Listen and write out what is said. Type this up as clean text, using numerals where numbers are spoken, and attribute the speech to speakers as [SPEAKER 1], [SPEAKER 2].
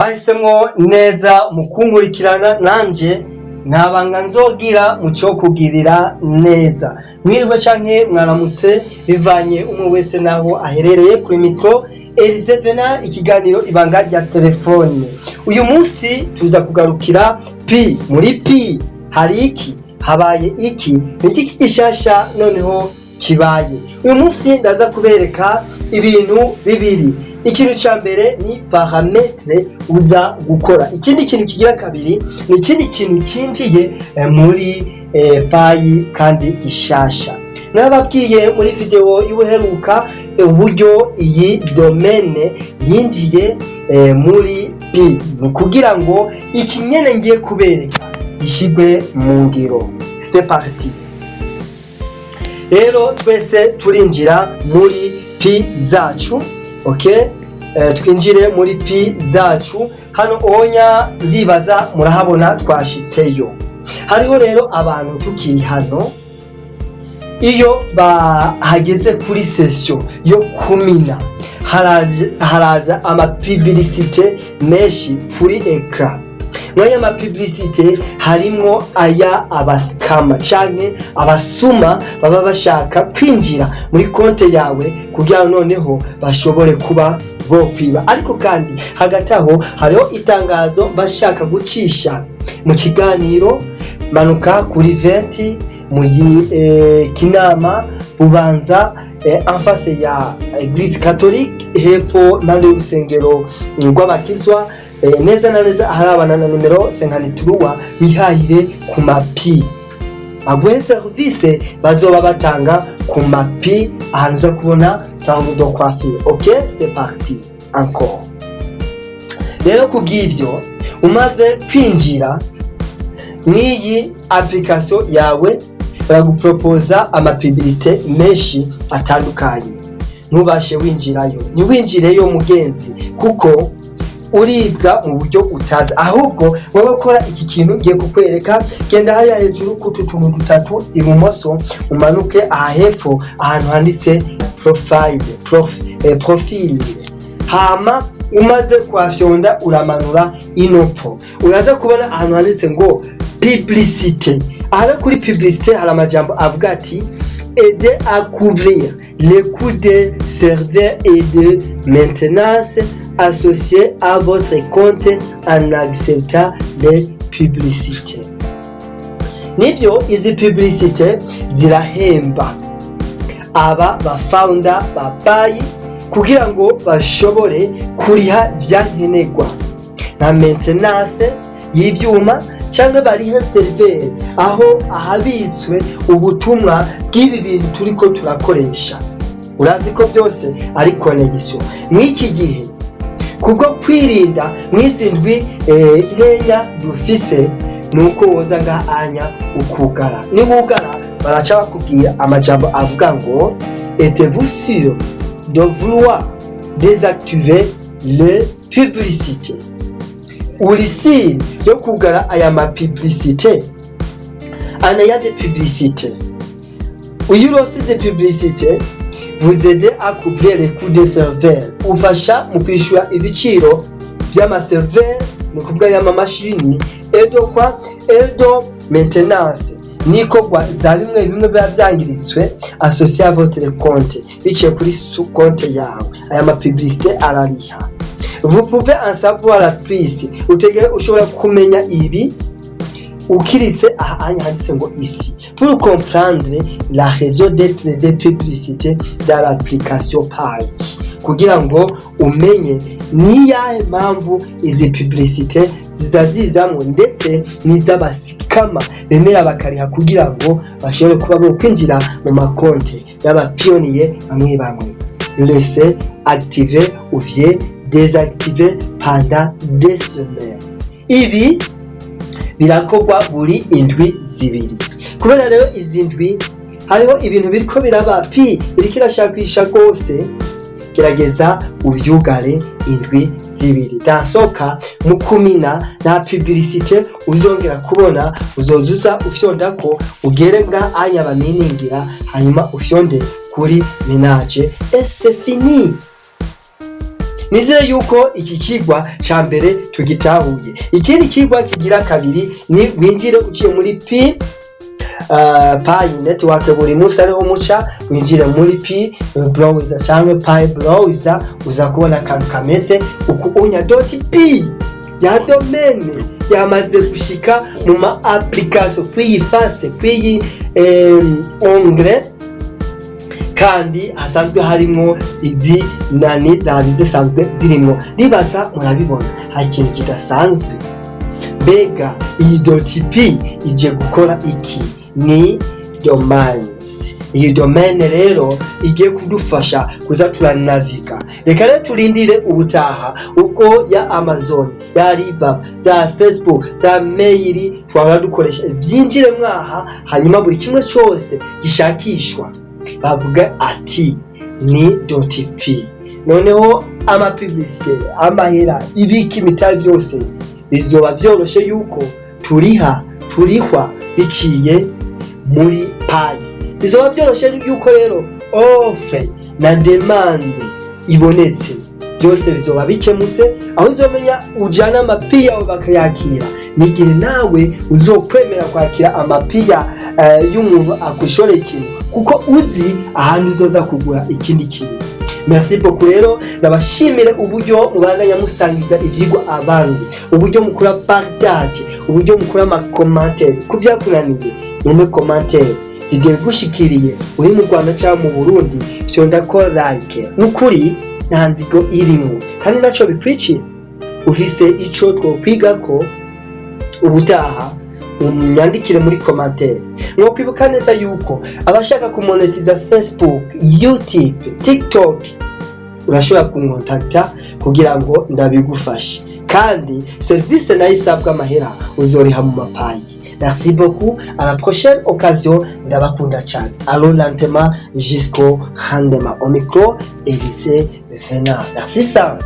[SPEAKER 1] bahisemwo neza mu kunkurikirana nanje ntabanga nzogira mu cyo kugirira neza. Mwiriwe canke mwaramutse bivanye umwe wese naho aherereye kuri mikro Elizevena ikiganiro ibanga rya telefone. Uyu munsi tuza kugarukira P. Muri P hari iki? Habaye iki? Niki gishasha noneho kibaye? Uyu munsi ndaza kubereka ibintu bibiri. Ikintu ca mbere ni parametre uza gukora. Ikindi kintu kigira kabiri ni ikindi kintu cinjiye muri payi kandi gishasha. Nababwiye muri video y'ubuheruka uburyo iyi domaine yinjiye muri P. Kugira ngo iki nyene ngiye kubereka ishigwe mu ngiro. C'est parti. Rero twese turinjira muri P zacu, okay? Twinjire muri P zacu. Hano onya ndibaza murahabona twashitseyo. Hariho rero abantu tukiri hano, iyo bahageze kuri session yo kumina haraza ama publicité menshi kuri ecran. Mwanya ma publicité harimwo aya abaskama canke abasuma baba bashaka kwinjira muri konte yawe kugira noneho bashobore kuba bokwiba. Ariko kandi hagati aho hariho itangazo bashaka gucisha mu kiganiro manuka kuri 20 mu Kinama Bubanza en face ya Eglise Catholique hepfo nande y'urusengero rw'abakizwa neza na neza harabana na numero 53 bihahire ku mapi agwe service bazoba batanga ku mapi ahantu za kubona salon de coiffure. Okay, c'est parti encore. Rero kubw'ivyo umaze kwinjira n'iyi application yawe baraguproposa ama publicité menshi atandukanye. Ntubashe winjirayo, ni winjireyo mugenzi kuko uribwa mu buryo utazi. Ahubwo wowe kora iki kintu ngiye kukwereka, genda hariya hejuru kutu tuntu dutatu ibumoso umanuke ahepfo ahantu handitse profile hama umaze kwafyonda uramanura inopfo uraza kubona ahantu handitse ngo publicité. Aha kuri publicité hari amajambo avuga ati aider à couvrir les coûts de serveur et de maintenance associés à votre compte en acceptant les publicités. Nivyo izi publicité zirahemba aba ba founder ba payi kugira ngo bashobore kuriha vyankenerwa na maintenance y'ivyuma cyangwa bariha server aho ahabitswe ubutumwa bw'ibi bintu turiko turakoresha. Urazi ko byose ari connection mw'iki gihe kubwo kwirinda mwizindwi nkenya dufise nuko woza ngahanya ukugara. Ni wugara baraca bakubwira amajambo avuga ngo êtes-vous sûr de vouloir désactiver les publicités? Urisi yo kugara aya ma publicité. Anaya de publicité. Uyurosi de publicité vous aider à couvrir les coûts de serveur. Ufasha mu kwishura ibiciro by'ama serveur no kuvuga y'ama machine edo maintenance nikogwa za bimwe biba byangiriswe associé à votre compte biciye kuri compte yawe. Aya ma publicité arariha. Vous pouvez en savoir la plus. Ushobora kumenya ibi ukiritse ahanya handitse ngo ici pour comprendre la raison d'être des publicités dans l'application Payi. Kugira ngo umenye niyahe mpamvu izi publicité zizazizamwe ndetse niz'abasikama bemera bakariha kugira ngo bashobore kuba bo kwinjira mu makonte y'abapionnier bamwe. Laissez activer ou bien désactiver pendant des semaines. Ibi birakogwa buri indwi zibiri. Kubera rero izi ndwi hariho ibintu biriko biraba P iriko irashakisha gose, gerageza uvyugare indwi zibiri. Dansoka mukumina na publicité uzongera kubona uzozuza ufyonda ko ugerenga anya baminingira hanyuma ufyonde kuri ménage et c'est fini. nizere yuko iki kigwa ca mbere tugitahuye. Ikindi kigwa kigira kabiri ni winjire uciye muri Pi network buri munsi ariho muca winjire muri Pi browser cyangwa Pi browser uza kubona akantu kameze unya .p ya domaine yamaze gushika mu ma application kwiyifase kwiyi onglet kandi hasanzwe harimo izi nani zabize sanzwe zirimo nibaza murabibona hari ikintu kidasanzwe. Bega iyi .p ije gukora iki? Ni domains. Iyi domaine rero igiye kudufasha kuza turanaviga. Reka rero turindire ubutaha uko ya Amazon, ya Alibaba, za Facebook, za mail twaba dukoresha byinjire mwaha, hanyuma buri kimwe cyose gishakishwa bavuga ati ni .p. Noneho ama publicity, amahera, ibiki mita byose bizoba byoroshe yuko turihwa biciye muri Pi. Bizoba byoroshe yuko rero offer na demand ibonetse byose bizoba bikemutse, aho uzomenya ujana amapi yawe bakayakira. Nigihe nawe uzokwemera kwakira amapi y'umuntu akushore ikintu kuko uzi ahantu uzoza kugura ikindi kintu. Merci beaucoup rero, ndabashimire uburyo mubandanya musangiza ibyigwa abandi, uburyo mukora partage, uburyo mukora ama commentaire kubyakunaniye mu commentaire video gushikiriye uri mu Rwanda cyangwa mu Burundi fyonda ko like nukuri ntanzigo irimo kandi naco bikwiciye ufise ico twokwiga ko ubutaha unyandikire muri commentaire. Mwokwibuka neza yuko abashaka kumonetiza Facebook, YouTube, TikTok urashobora kunkontakta kugira ngo ndabigufashe kandi service nayo isabwa amahera uzoriha mu mapayi. Merci beaucoup, à la prochaine occasion. Ndabakunda cyane. Allons lentement jusqu'au rendement. Au micro, Élysée Venant. Merci ça.